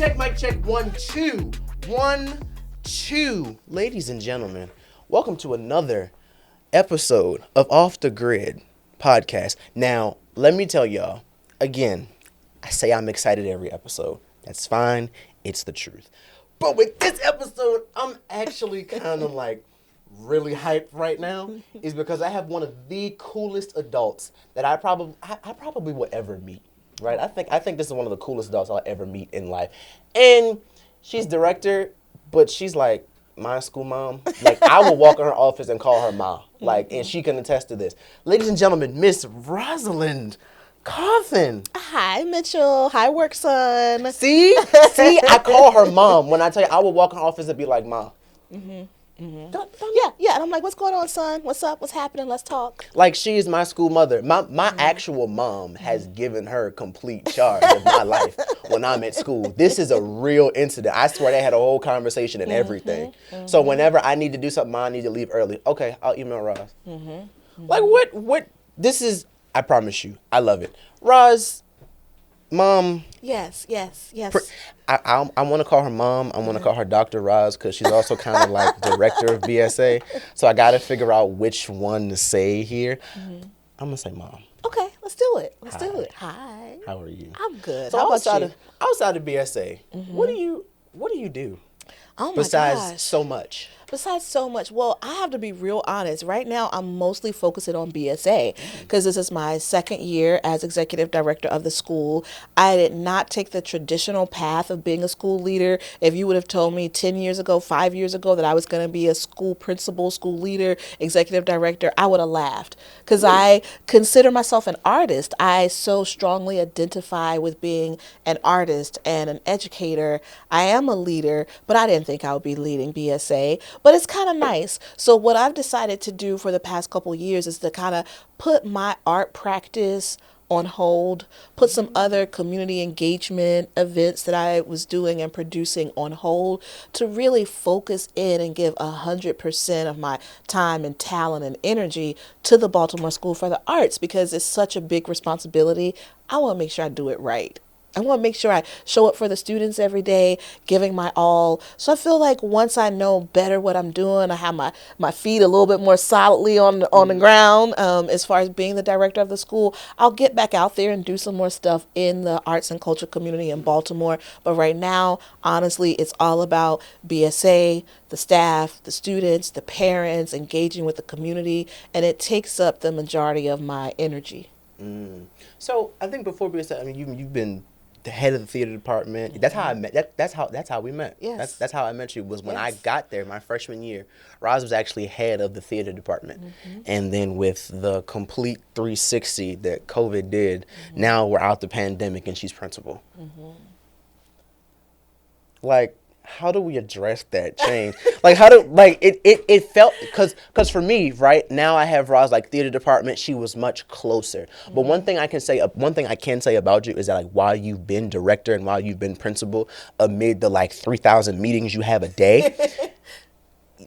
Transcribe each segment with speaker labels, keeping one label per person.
Speaker 1: Mic check, 1, 2. 1, 2. Ladies and gentlemen, welcome to another episode of Off the Grid podcast. Now, let me tell y'all, again, I say I'm excited every episode. That's fine. It's the truth. But with this episode, I'm actually kind of like really hyped right now is because I have one of the coolest adults that I probably will ever meet. Right, I think this is one of the coolest adults I'll ever meet in life, and she's director, but she's like my school mom. Like I will walk in her office and call her ma, like, and she can attest to this. Ladies and gentlemen, Miss Rosiland Coffin.
Speaker 2: Hi, Mitchell. Hi, work son.
Speaker 1: See, I call her mom when I tell you I will walk in her office and be like, ma.
Speaker 2: Yeah, and I'm like, what's going on, son? What's up? What's happening? Let's talk.
Speaker 1: Like, she is my school mother. My actual mom has given her complete charge of my life when I'm at school. This is a real incident. I swear they had a whole conversation and everything. So whenever I need to do something, I need to leave early. Okay, I'll email Roz. Like, what? This is, I promise you, I love it. Roz, mom.
Speaker 2: Yes.
Speaker 1: I want to call her mom. I want to call her Dr. Roz because she's also kind of like director of BSA. So I got to figure out which one to say here. I'm going to say mom.
Speaker 2: Okay, let's do it. Do it. Hi.
Speaker 1: How are you?
Speaker 2: I'm good.
Speaker 1: So
Speaker 2: How about you?
Speaker 1: outside of BSA, what do you do?
Speaker 2: Oh my
Speaker 1: besides
Speaker 2: gosh.
Speaker 1: so much?
Speaker 2: Besides so much, well, I have to be real honest. Right now, I'm mostly focusing on BSA because this is my second year as executive director of the school. I did not take the traditional path of being a school leader. If you would have told me 10 years ago, 5 years ago that I was going to be a school principal, school leader, executive director, I would have laughed because I consider myself an artist. I so strongly identify with being an artist and an educator. I am a leader, but I didn't think I would be leading BSA. But it's kind of nice. So what I've decided to do for the past couple years is to kind of put my art practice on hold, put some other community engagement events that I was doing and producing on hold to really focus in and give 100% of my time and talent and energy to the Baltimore School for the Arts because it's such a big responsibility. I want to make sure I do it right. I want to make sure I show up for the students every day, giving my all. So I feel like once I know better what I'm doing, I have my feet a little bit more solidly on the ground as far as being the director of the school, I'll get back out there and do some more stuff in the arts and culture community in Baltimore. But right now, honestly, it's all about BSA, the staff, the students, the parents, engaging with the community, and it takes up the majority of my energy.
Speaker 1: So I think before BSA, I mean, you've been the head of the theater department. That's how I met. That's how we met.
Speaker 2: Yes.
Speaker 1: That's how I met you. Was when I got there, my freshman year. Roz was actually head of the theater department, and then with the complete 360 that COVID did, now we're out the pandemic, and she's principal. Like, how do we address that change? Like, it felt, because for me, right, now I have Roz, like, theater department, she was much closer. But one thing I can say about you is that, like, while you've been director and while you've been principal, amid the, like, 3,000 meetings you have a day,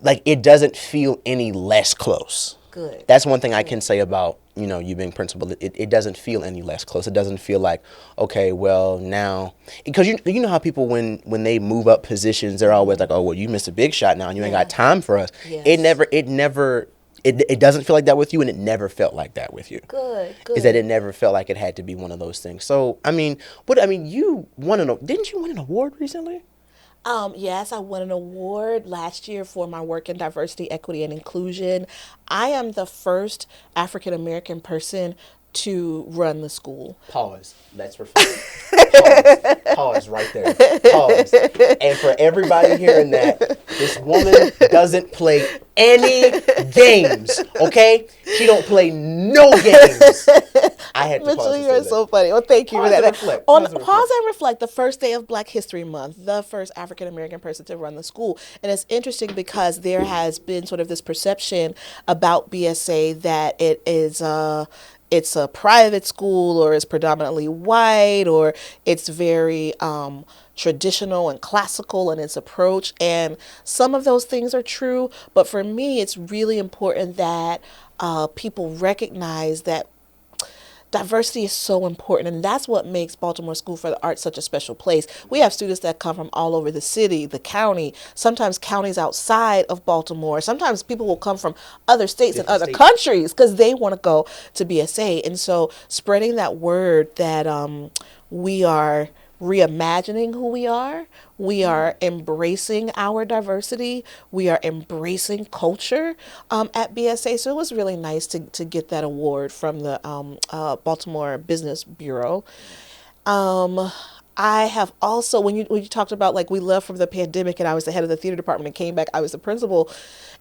Speaker 1: like, it doesn't feel any less close.
Speaker 2: Good.
Speaker 1: That's one thing I can say about, you being principal. It doesn't feel any less close. It doesn't feel like, okay, well, now, because you know how people, when they move up positions, they're always like, oh, well, you missed a big shot now and you ain't got time for us.
Speaker 2: Yes.
Speaker 1: It doesn't feel like that with you, and it never felt like that with you.
Speaker 2: Good.
Speaker 1: Is that it never felt like it had to be one of those things. So, didn't you win an award recently?
Speaker 2: Yes, I won an award last year for my work in diversity, equity, and inclusion. I am the first African American person to run the school.
Speaker 1: Pause. Let's reflect. Pause right there. Pause. And for everybody hearing that, this woman doesn't play any games, okay? She don't play no games. I had to
Speaker 2: Mitchell,
Speaker 1: pause.
Speaker 2: you're so funny. Well, thank you for that. Pause and reflect. The first day of Black History Month, the first African American person to run the school. And it's interesting because there has been sort of this perception about BSA that it's a private school, or it's predominantly white, or it's very traditional and classical in its approach. And some of those things are true. But for me, it's really important that people recognize that diversity is so important, and that's what makes Baltimore School for the Arts such a special place. We have students that come from all over the city, the county, sometimes counties outside of Baltimore. Sometimes people will come from other states and other countries because they want to go to BSA. And so spreading that word that we are reimagining who we are embracing our diversity, we are embracing culture at BSA. So it was really nice to get that award from the Baltimore Business Bureau. I have also, when you talked about like we left from the pandemic and I was the head of the theater department and came back, I was the principal.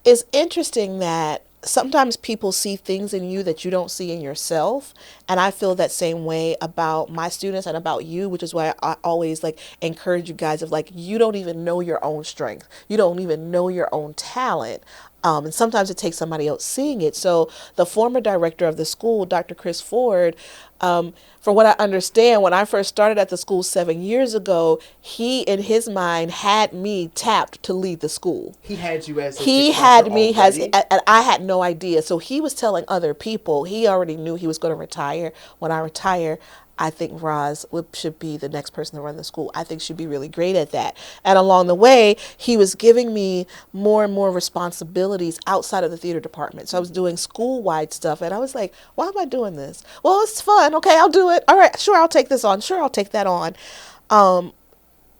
Speaker 2: It's interesting that sometimes people see things in you that you don't see in yourself. And I feel that same way about my students and about you, which is why I always like encourage you guys of like, you don't even know your own strength. You don't even know your own talent. And sometimes it takes somebody else seeing it. So the former director of the school, Dr. Chris Ford, from what I understand, when I first started at the school 7 years ago, he, in his mind, had me tapped to lead the school.
Speaker 1: He had you as
Speaker 2: he had me has, and I had no idea. So he was telling other people. He already knew he was going to retire. When I retire, I think Roz should be the next person to run the school. I think she'd be really great at that. And along the way, he was giving me more and more responsibilities outside of the theater department. So I was doing school-wide stuff, and I was like, why am I doing this? Well, it's fun. Okay, I'll do it. All right, sure, I'll take this on. Sure, I'll take that on.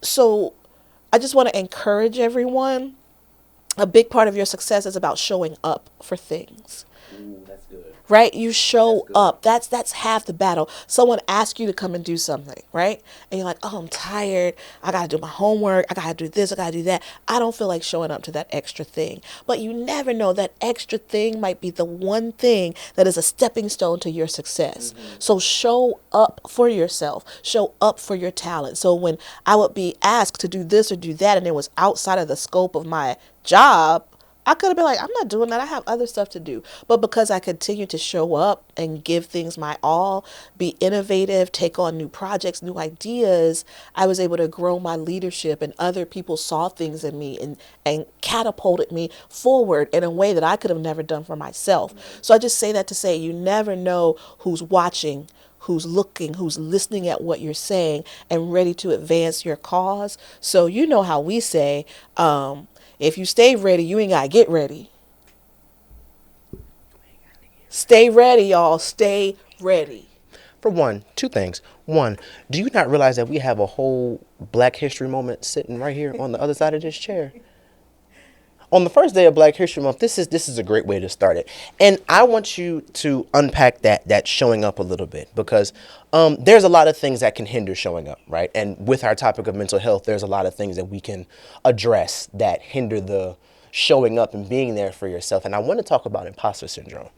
Speaker 2: So I just want to encourage everyone. A big part of your success is about showing up for things.
Speaker 1: Ooh, that's good.
Speaker 2: Right? You show up. That's half the battle. Someone asks you to come and do something, right? And you're like, oh, I'm tired. I got to do my homework. I got to do this. I got to do that. I don't feel like showing up to that extra thing. But you never know, that extra thing might be the one thing that is a stepping stone to your success. Mm-hmm. So show up for yourself. Show up for your talent. So when I would be asked to do this or do that, and it was outside of the scope of my job, I could have been like, I'm not doing that. I have other stuff to do. But because I continue to show up and give things my all, be innovative, take on new projects, new ideas, I was able to grow my leadership, and other people saw things in me and catapulted me forward in a way that I could have never done for myself. So I just say that to say you never know who's watching, who's looking, who's listening at what you're saying and ready to advance your cause. So you know how we say, if you stay ready, you ain't got to get ready. Stay ready, y'all. Stay ready.
Speaker 1: For one, two things. One, do you not realize that we have a whole Black History moment sitting right here on the other side of this chair? On the first day of Black History Month, this is a great way to start it. And I want you to unpack that showing up a little bit, because there's a lot of things that can hinder showing up, right? And with our topic of mental health, there's a lot of things that we can address that hinder the showing up and being there for yourself. And I want to talk about imposter syndrome.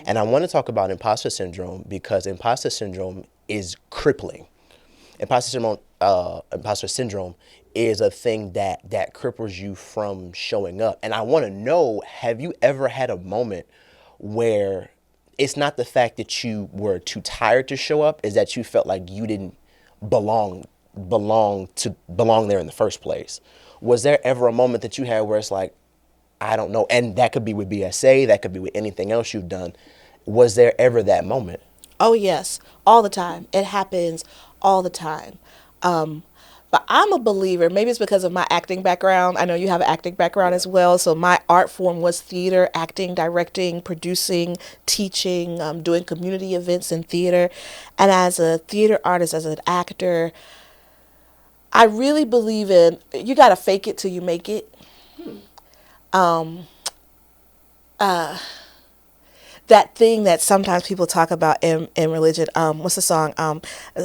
Speaker 1: And I want to talk about imposter syndrome because imposter syndrome is crippling. Imposter syndrome is a thing that cripples you from showing up. And I want to know, have you ever had a moment where it's not the fact that you were too tired to show up, is that you felt like you didn't belong there in the first place? Was there ever a moment that you had where it's like, I don't know, and that could be with BSA, that could be with anything else you've done. Was there ever that moment?
Speaker 2: Oh, yes, all the time. It happens all the time. But I'm a believer, maybe it's because of my acting background. I know you have an acting background as well. So my art form was theater, acting, directing, producing, teaching, doing community events in theater. And as a theater artist, as an actor, I really believe in, you got to fake it till you make it. That thing that sometimes people talk about in religion, what's the song?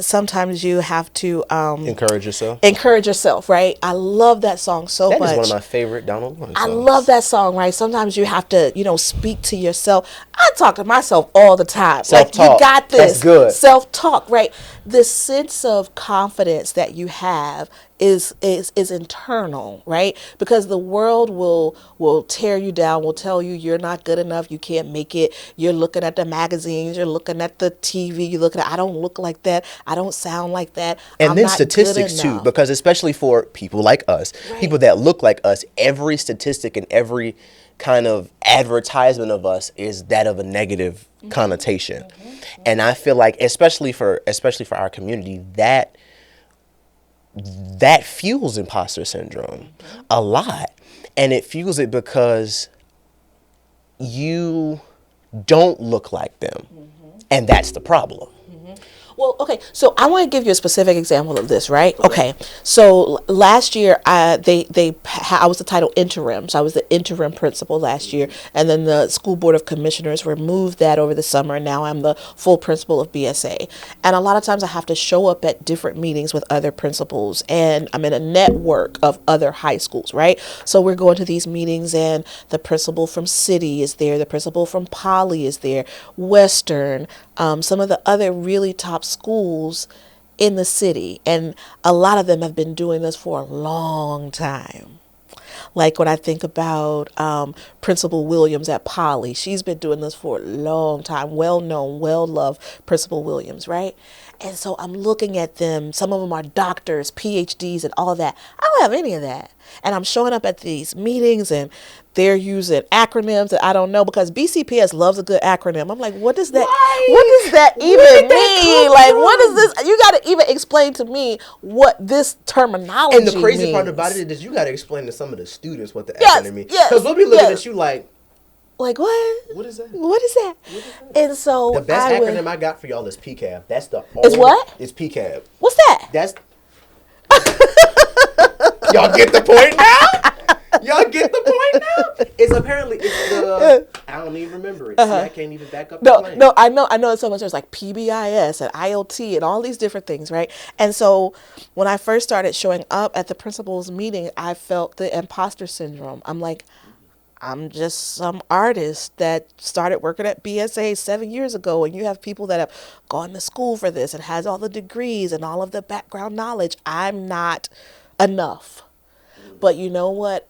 Speaker 2: Sometimes you have to
Speaker 1: encourage yourself.
Speaker 2: Encourage yourself, right? I love that song so much.
Speaker 1: That is one of my favorite Donald Lawrence songs.
Speaker 2: I love that song, right? Sometimes you have to, speak to yourself. I talk to myself all the time.
Speaker 1: Self-talk.
Speaker 2: Like, you got this.
Speaker 1: That's good.
Speaker 2: Self-talk, right? This sense of confidence that you have is internal, right? Because the world will tear you down, will tell you you're not good enough, you can't make it. You're looking at the magazines, you're looking at the TV, you're looking at, I don't look like that, I don't sound like that.
Speaker 1: And
Speaker 2: I'm
Speaker 1: then
Speaker 2: not
Speaker 1: statistics too, because especially for people like us, right, people that look like us, every statistic and every kind of advertisement of us is that of a negative connotation. And I feel like especially for our community, that fuels imposter syndrome a lot. And it fuels it because you don't look like them. And that's the problem.
Speaker 2: Well, okay, so I want to give you a specific example of this, right? Okay, so last year, I was the title interim, so I was the interim principal last year, and then the school board of commissioners removed that over the summer, and now I'm the full principal of BSA. And a lot of times I have to show up at different meetings with other principals, and I'm in a network of other high schools, right? So we're going to these meetings, and the principal from City is there, the principal from Poly is there, Western, some of the other really top schools in the city, and a lot of them have been doing this for a long time. Like when I think about Principal Williams at Poly, she's been doing this for a long time, well known, well loved Principal Williams, right? And so I'm looking at them, some of them are doctors, PhDs and all of that. I don't have any of that. And I'm showing up at these meetings and they're using acronyms that I don't know, because BCPS loves a good acronym. I'm like, what does that even mean? Like, what is this? You got to even explain to me what this terminology
Speaker 1: means. And the crazy part about it is you got to explain to some of the students what the acronym means. Because we'll be looking at you like
Speaker 2: what?
Speaker 1: What is that?
Speaker 2: What is that? And so
Speaker 1: the best acronym I got for y'all is PCAB. That's the
Speaker 2: is what?
Speaker 1: It's PCAB.
Speaker 2: What's that?
Speaker 1: That's y'all get the point now? Y'all get the point now? It's the I don't even remember it. See, I can't even back up the plan.
Speaker 2: No, I know it's so much. There's like PBIS and IoT and all these different things, right? And so when I first started showing up at the principal's meeting, I felt the imposter syndrome. I'm like, I'm just some artist that started working at BSA 7 years ago, and you have people that have gone to school for this and has all the degrees and all of the background knowledge. I'm not enough. But you know what?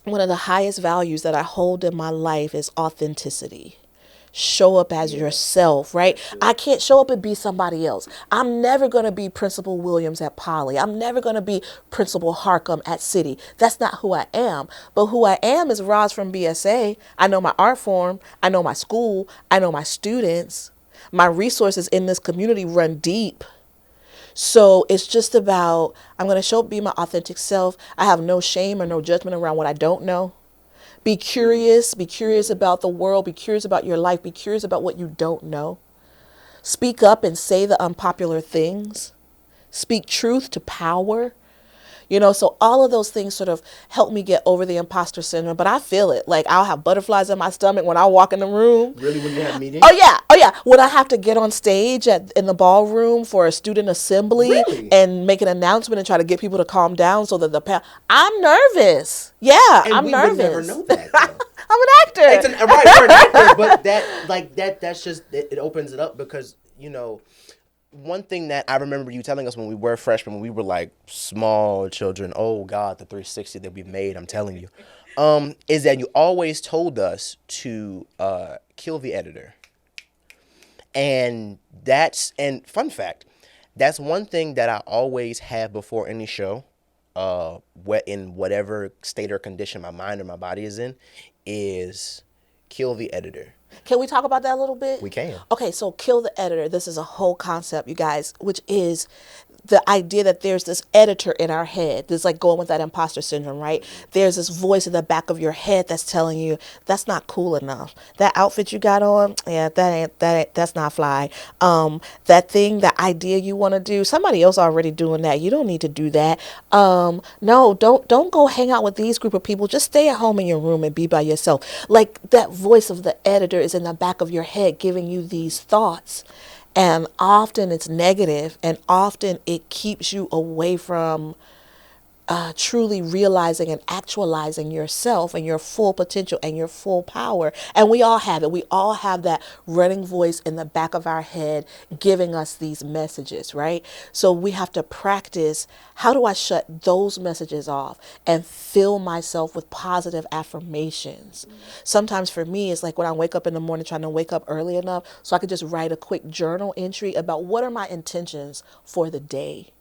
Speaker 2: One of the highest values that I hold in my life is authenticity. Show up as yourself, right? I can't show up and be somebody else. I'm never going to be Principal Williams at Poly. I'm never going to be Principal Harcum at City. That's not who I am. But who I am is Roz from BSA. I know my art form. I know my school. I know my students. My resources in this community run deep. So it's just about, I'm going to show up, be my authentic self. I have no shame or no judgment around what I don't know. Be curious about the world, be curious about your life, be curious about what you don't know. Speak up and say the unpopular things. Speak truth to power. You know, so all of those things sort of help me get over the imposter syndrome, but I feel it. Like I'll have butterflies in my stomach when I walk in the room.
Speaker 1: Really, when you have meetings?
Speaker 2: Oh yeah. When I have to get on stage in the ballroom for a student assembly and make an announcement and try to get people to calm down so that I'm nervous. Yeah,
Speaker 1: and
Speaker 2: I'm nervous.
Speaker 1: We would never know that, though.
Speaker 2: I'm an actor.
Speaker 1: You're an actor, but that's just, it opens it up because, you know, one thing that I remember you telling us when we were freshmen, when we were like small children, oh God, the 360 that we made, I'm telling you, is that you always told us to kill the editor. And fun fact, that's one thing that I always have before any show, in whatever state or condition my mind or my body is in, is kill the editor.
Speaker 2: Can we talk about that a little bit?
Speaker 1: We can.
Speaker 2: Okay, so kill the editor. This is a whole concept, you guys, which is the idea that there's this editor in our head. This is like going with that imposter syndrome, right? There's this voice in the back of your head that's telling you that's not cool enough. That outfit you got on, yeah, that's not fly. That thing, that idea you want to do, somebody else already doing that. You don't need to do that. No, don't go hang out with these group of people. Just stay at home in your room and be by yourself. Like that voice of the editor is in the back of your head giving you these thoughts. And often it's negative, and often it keeps you away from truly realizing and actualizing yourself and your full potential and your full power. And we all have it. We all have that running voice in the back of our head giving us these messages, right? So we have to practice, how do I shut those messages off and fill myself with positive affirmations? Sometimes for me, it's like when I wake up in the morning, trying to wake up early enough so I could just write a quick journal entry about what are my intentions for the day.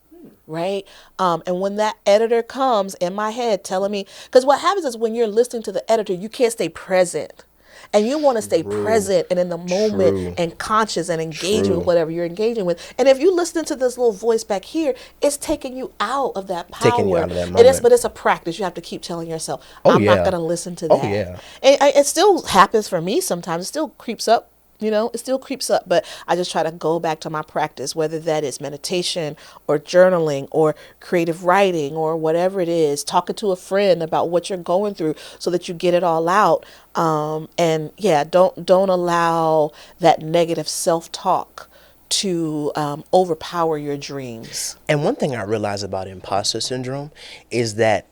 Speaker 2: right? And when that editor comes in my head telling me, because what happens is when you're listening to the editor, you can't stay present. And you want to stay
Speaker 1: True.
Speaker 2: present and in the moment
Speaker 1: True.
Speaker 2: and conscious and engaging with
Speaker 1: True.
Speaker 2: whatever you're engaging with. And if you listen to this little voice back here, it's taking you out of that
Speaker 1: Taking you
Speaker 2: power.
Speaker 1: out of that
Speaker 2: It is,
Speaker 1: moment.
Speaker 2: but it's a practice. You have to keep telling yourself,
Speaker 1: Oh
Speaker 2: I'm not
Speaker 1: yeah.
Speaker 2: going to listen to
Speaker 1: Oh
Speaker 2: that.
Speaker 1: yeah.
Speaker 2: And it still happens for me sometimes. It still creeps up. It still creeps up, but I just try to go back to my practice, whether that is meditation or journaling or creative writing or whatever it is, talking to a friend about what you're going through so that you get it all out. And yeah, don't allow that negative self-talk to overpower your dreams.
Speaker 1: And one thing I realize about imposter syndrome is that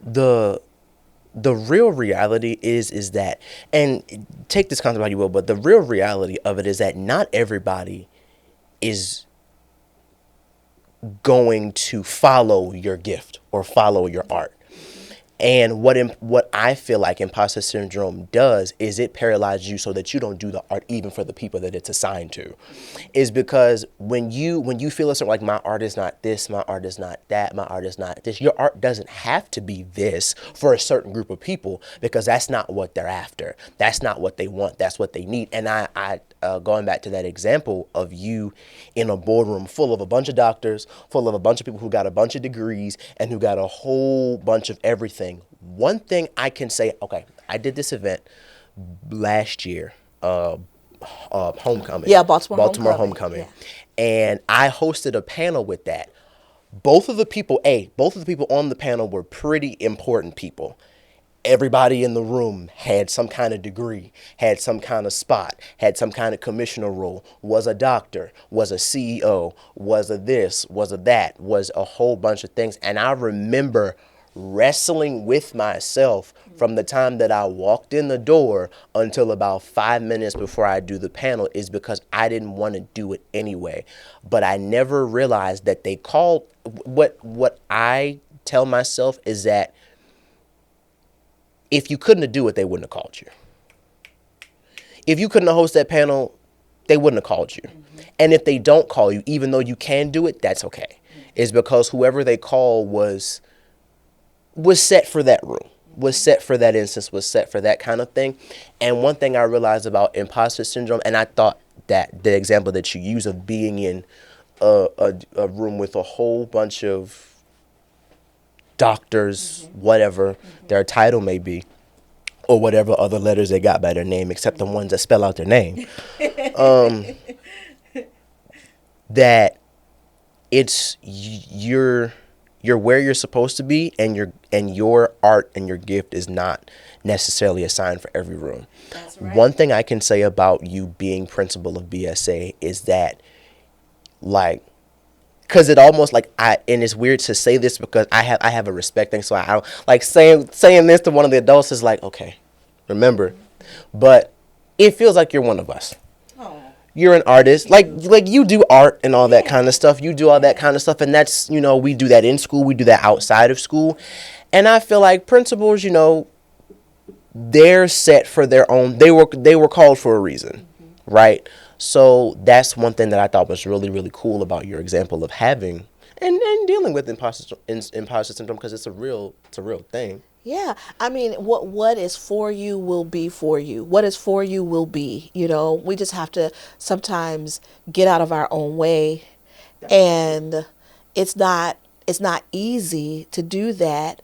Speaker 1: the the real reality is that, and take this concept how you will, but the real reality of it is that not everybody is going to follow your gift or follow your art. And what I feel like imposter syndrome does is it paralyzes you so that you don't do the art even for the people that it's assigned to. Is because when you feel a certain, like, my art is not this, my art is not that, my art is not this. Your art doesn't have to be this for a certain group of people, because that's not what they're after. That's not what they want. That's what they need. And I going back to that example of you in a boardroom full of a bunch of doctors, full of a bunch of people who got a bunch of degrees and who got a whole bunch of everything. One thing I can say, okay, I did this event last year, homecoming.
Speaker 2: Yeah, Baltimore
Speaker 1: homecoming.
Speaker 2: Yeah.
Speaker 1: And I hosted a panel with that. Both of the people on the panel were pretty important people. Everybody in the room had some kind of degree, had some kind of spot, had some kind of commissioner role, was a doctor, was a CEO, was a this, was a that, was a whole bunch of things. And I remember wrestling with myself from the time that I walked in the door until about 5 minutes before I do the panel, is because I didn't want to do it anyway. But I never realized that they called, what I tell myself is that if you couldn't do it, they wouldn't have called you. If you couldn't host that panel, they wouldn't have called you. Mm-hmm. And if they don't call you, even though you can do it, that's okay. Mm-hmm. It's because whoever they call was set for that room, was set for that instance, was set for that kind of thing. And one thing I realized about imposter syndrome, and I thought that the example that you use of being in a room with a whole bunch of doctors, mm-hmm. whatever mm-hmm. their title may be, or whatever other letters they got by their name, except the ones that spell out their name, that it's you're where you're supposed to be, and your art and your gift is not necessarily assigned for every room. That's right. One thing I can say about you being principal of BSA is that, like, because it almost like and it's weird to say this because I have a respect thing, so I don't like saying this to one of the adults is like, okay, remember, but it feels like you're one of us. Oh. You're an artist, like you do art and all that kind of stuff. You do all that kind of stuff, and that's, we do that in school, we do that outside of school, and I feel like principals, they're set for their own. They were called for a reason, mm-hmm. right? So that's one thing that I thought was really, really cool about your example of having and dealing with imposter syndrome, because it's a real thing.
Speaker 2: Yeah, I mean, what is for you will be for you. What is for you will be. We just have to sometimes get out of our own way, and it's not easy to do that.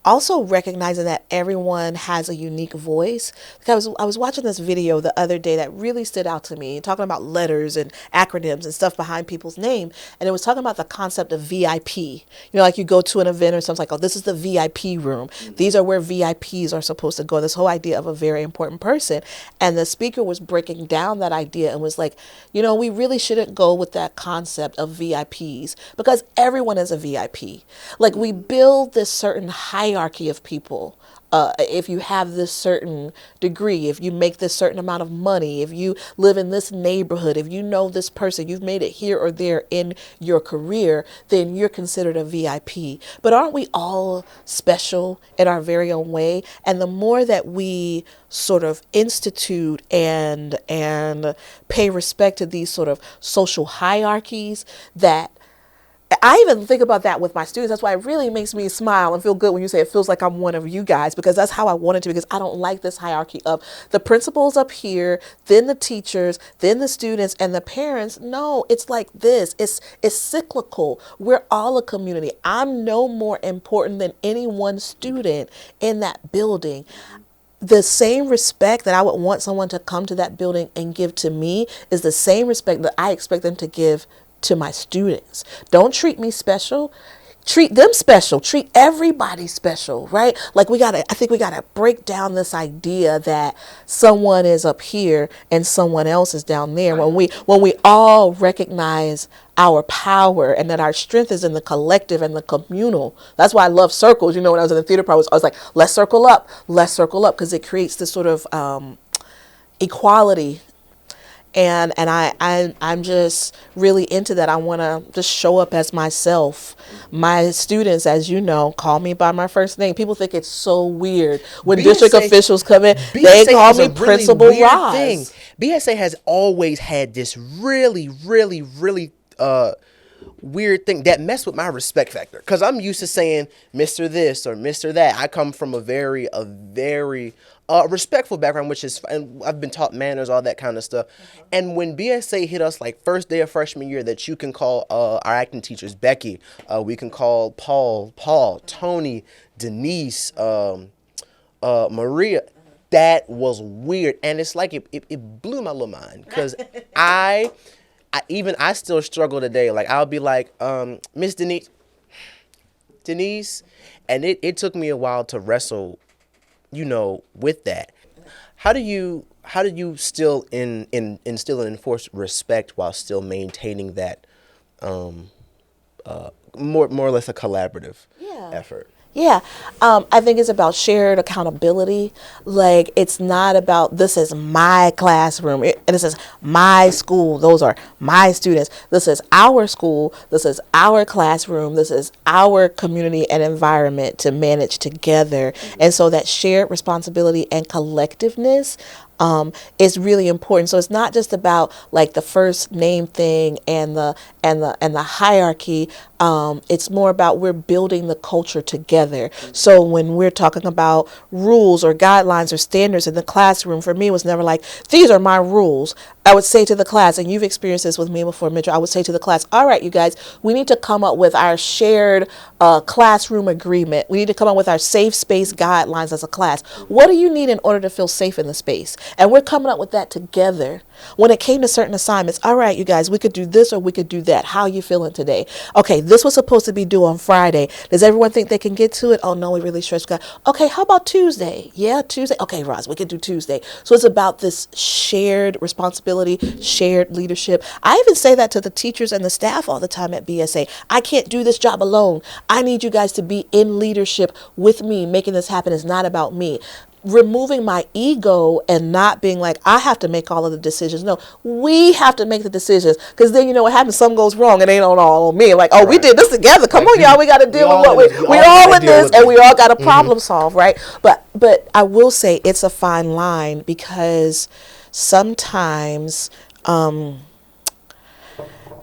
Speaker 2: Also recognizing that everyone has a unique voice. Because I was watching this video the other day that really stood out to me, talking about letters and acronyms and stuff behind people's name. And it was talking about the concept of VIP. Like you go to an event or something, like, oh, this is the VIP room. Mm-hmm. These are where VIPs are supposed to go. This whole idea of a very important person. And the speaker was breaking down that idea and was like, we really shouldn't go with that concept of VIPs, because everyone is a VIP. Like, we build this certain hierarchy of people. If you have this certain degree, if you make this certain amount of money, if you live in this neighborhood, if you know this person, you've made it here or there in your career, then you're considered a VIP. But aren't we all special in our very own way? And the more that we sort of institute and pay respect to these sort of social hierarchies, that I even think about that with my students. That's why it really makes me smile and feel good when you say it feels like I'm one of you guys, because that's how I want it to, because I don't like this hierarchy of the principals up here, then the teachers, then the students, and the parents. No, it's like this. It's cyclical. We're all a community. I'm no more important than any one student in that building. The same respect that I would want someone to come to that building and give to me is the same respect that I expect them to give to my students. Don't treat me special. Treat them special. Treat everybody special, right? Like I think we gotta break down this idea that someone is up here and someone else is down there. When we all recognize our power and that our strength is in the collective and the communal. That's why I love circles. When I was in the theater, I was like, let's circle up, because it creates this sort of equality. And I'm just really into that. I want to just show up as myself. My students, as you know, call me by my first name. People think it's so weird when district officials come in. They call me Principal Ros.
Speaker 1: BSA has always had this really, really, really weird thing that messed with my respect factor, because I'm used to saying Mr. This or Mr. That. I come from a very respectful background, and I've been taught manners, all that kind of stuff. And when BSA hit us like first day of freshman year, that you can call our acting teachers Becky, we can call Paul, Tony, Denise, Maria. That was weird, and it's like it blew my little mind, because I still struggle today. Like, I'll be like, Miss Denise, and it took me a while to wrestle, with that. How do you still instill and enforce respect while still maintaining that more or less a collaborative effort?
Speaker 2: Yeah, I think it's about shared accountability. Like, it's not about this is my classroom and this is my school. Those are my students. This is our school. This is our classroom. This is our community and environment to manage together. And so that shared responsibility and collectiveness is really important. So it's not just about like the first name thing and the hierarchy. It's more about we're building the culture together. So when we're talking about rules or guidelines or standards in the classroom, for me, it was never like, these are my rules. I would say to the class, and you've experienced this with me before, Mitchell, I would say to the class, all right, you guys, we need to come up with our shared classroom agreement. We need to come up with our safe space guidelines as a class. What do you need in order to feel safe in the space? And we're coming up with that together. When it came to certain assignments, all right, you guys, we could do this or we could do that. How are you feeling today? Okay, this was supposed to be due on Friday. Does everyone think they can get to it? Oh, no, we really stretched out. Okay, how about Tuesday? Yeah, Tuesday. Okay, Roz, we could do Tuesday. So it's about this shared responsibility, shared leadership. I even say that to the teachers and the staff all the time at BSA. I can't do this job alone. I need you guys to be in leadership with me. Making this happen is not about me. Removing my ego and not being like, I have to make all of the decisions. No, we have to make the decisions, because then you know what happens. Something goes wrong. It ain't all on me. Like, oh, right. We did this together. Come on, y'all. We got to deal with what we all in this, and we all got to problem solve, right? But I will say it's a fine line, because sometimes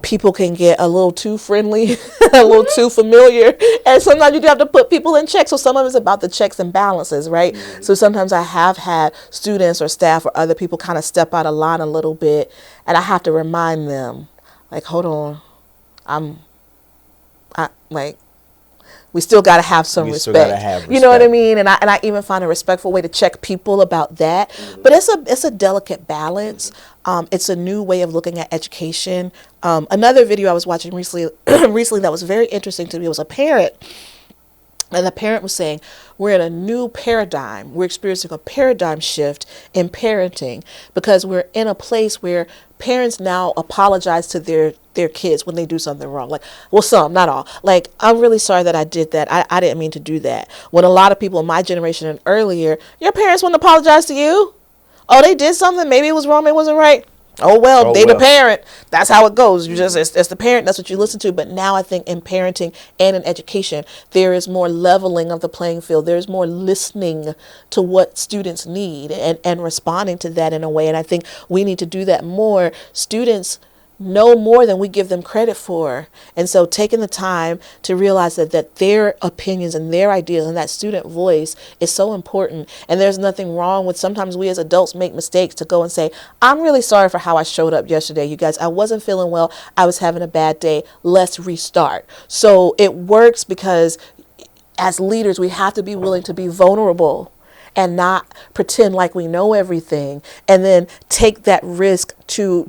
Speaker 2: people can get a little too friendly, a little too familiar, and sometimes you do have to put people in check. So some of it's about the checks and balances, right? Mm-hmm. So sometimes I have had students or staff or other people kind of step out of line a little bit, and I have to remind them, like, hold on, we still got to have some respect. You know what I mean? And I even find a respectful way to check people about that. Mm-hmm. But it's a delicate balance. It's a new way of looking at education. Another video I was watching recently that was very interesting to me was a parent. And the parent was saying, we're in a new paradigm. We're experiencing a paradigm shift in parenting, because we're in a place where parents now apologize to their kids when they do something wrong. Like, well, some, not all. Like, I'm really sorry that I did that. I didn't mean to do that. When a lot of people in my generation and earlier, your parents wouldn't apologize to you. Oh, they did something. Maybe it was wrong. It wasn't right. Oh, well, the parent. That's how it goes. You just, it's the parent. That's what you listen to. But now I think in parenting and in education, there is more leveling of the playing field. There's more listening to what students need and responding to that in a way. And I think we need to do that more. Students know more than we give them credit for. And so taking the time to realize that their opinions and their ideas and that student voice is so important. And there's nothing wrong with, sometimes we as adults make mistakes to go and say, I'm really sorry for how I showed up yesterday, you guys. I wasn't feeling well. I was having a bad day. Let's restart. So it works because as leaders, we have to be willing to be vulnerable and not pretend like we know everything, and then take that risk to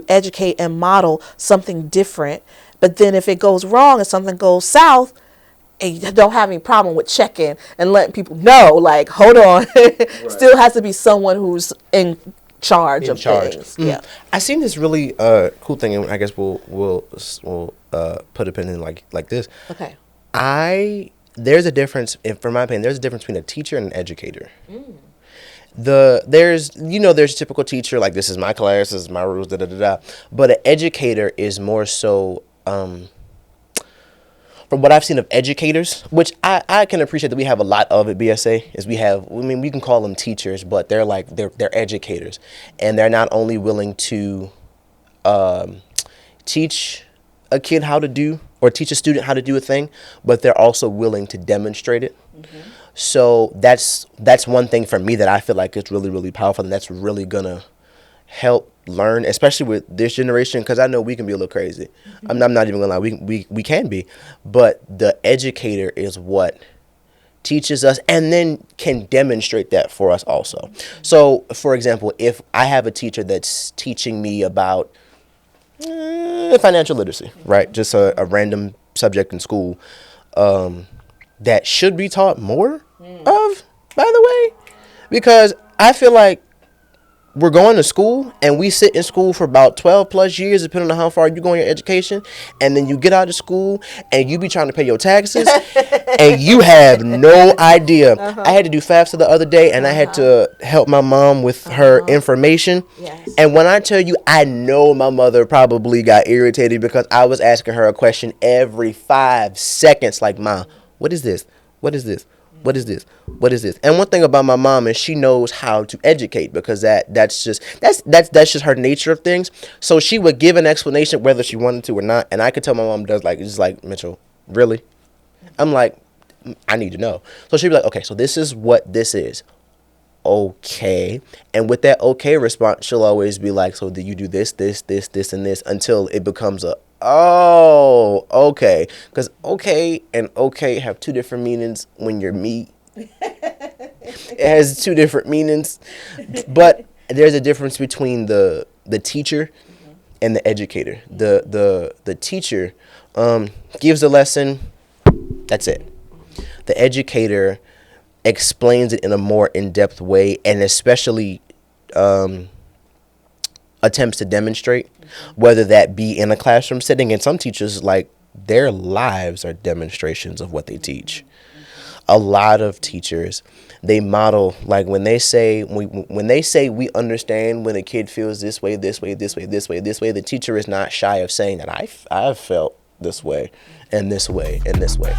Speaker 2: educate and model something different. But then if it goes wrong and something goes south, and you don't have any problem with checking and letting people know, like, hold on, still has to be someone who's in charge of things.
Speaker 1: Mm-hmm.
Speaker 2: Yeah,
Speaker 1: I seen this really cool thing, and I guess we'll put a pin in like this.
Speaker 2: Okay.
Speaker 1: There's a difference, from my opinion, there's a difference between a teacher and an educator. There's a typical teacher, like, this is my class, this is my rules, da da da da. But an educator is more so, from what I've seen of educators, which I can appreciate that we have a lot of at BSA, is we can call them teachers, but they're educators. And they're not only willing to teach a kid how to do, or teach a student how to do a thing, but they're also willing to demonstrate it. Mm-hmm. So that's one thing for me that I feel like it's really, really powerful, and that's really gonna help learn, especially with this generation, because I know we can be a little crazy. Mm-hmm. I'm not even gonna lie, we can be, but the educator is what teaches us and then can demonstrate that for us also. Mm-hmm. So, for example, if I have a teacher that's teaching me about financial literacy, right? Just a random subject in school that should be taught more of, by the way, because I feel like we're going to school and we sit in school for about 12 plus years, depending on how far you go in your education, and then you get out of school and you be trying to pay your taxes and you have no idea. I had to do FAFSA the other day, and I had to help my mom with her information. Yes. And when I tell you, I know my mother probably got irritated because I was asking her a question every 5 seconds, like, Mom, what is this? What is this? What is this? What is this? And one thing about my mom is she knows how to educate, because that's just her nature of things. So she would give an explanation whether she wanted to or not, and I could tell my mom does, like, it's just like, Mitchell, really? I'm like, I need to know. So she'd be like, okay, so this is what this is. Okay. And with that okay response, she'll always be like, so do you do this, and this, until it becomes a, oh, okay. Because okay and okay have two different meanings when you're me. It has two different meanings. But there's a difference between the teacher and the educator. The teacher gives a lesson. That's it. The educator explains it in a more in-depth way, and especially attempts to demonstrate, whether that be in a classroom setting. And some teachers, like, their lives are demonstrations of what they teach. A lot of teachers, they model, like, when they say we understand when a kid feels this way, the teacher is not shy of saying that I've felt this way and this way and this way.